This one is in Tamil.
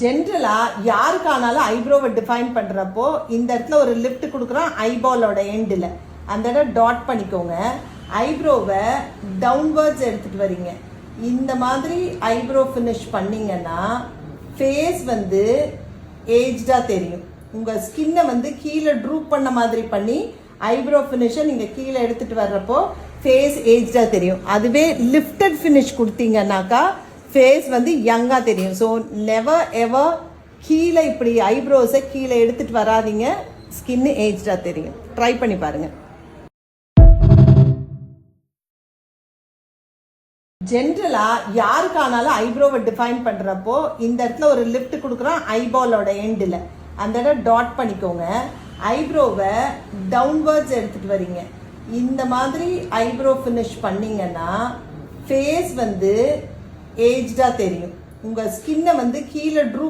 ஜென்ரலா யாருக்கானாலும் ஐப்ரோவை டிஃபைன் பண்றப்போ இந்த இடத்துல ஒரு லிஃப்ட் கொடுக்குறோம் ஐபாலோட எண்டில் அந்த இடம் டாட் பண்ணிக்கோங்க. ஐப்ரோவை டவுன்வர்ட்ஸ் எடுத்துட்டு வரீங்க. இந்த மாதிரி ஐப்ரோ ஃபினிஷ் பண்ணீங்கன்னா ஃபேஸ் வந்து ஏஜ்டா தெரியும். உங்க ஸ்கின்னை வந்து கீழே ட்ரூப் பண்ண மாதிரி பண்ணி ஐப்ரோ ஃபினிஷை நீங்க கீழே எடுத்துட்டு வர்றப்போ ஃபேஸ் ஏஜ்டா தெரியும். அதுவே லிஃப்டட் ஃபினிஷ் கொடுத்தீங்கன்னாக்கா ஃபேஸ் வந்து யங்காக தெரியும். ஸோ நெவர் எவர் கீழே இப்படி ஐப்ரோஸை கீழே எடுத்துகிட்டு வராதிங்க. ஸ்கின்னு ஏஜ்டாக தெரியும். ட்ரை பண்ணி பாருங்கள். ஜென்ரலாக யாருக்கானாலும் ஐப்ரோவை டிஃபைன் பண்ணுறப்போ இந்த இடத்துல ஒரு லிஃப்ட் கொடுக்குறோம் ஐபாலோட எண்டில் அந்த இடம் டாட் பண்ணிக்கோங்க. ஐப்ரோவை டவுன்வர்ட்ஸ் எடுத்துகிட்டு வரீங்க. இந்த மாதிரி ஐப்ரோ ஃபினிஷ் பண்ணிங்கன்னா ஃபேஸ் வந்து ஏஜ்டா தெரியும். உங்க ஸ்கின்னை வந்து கீழே ட்ரூப்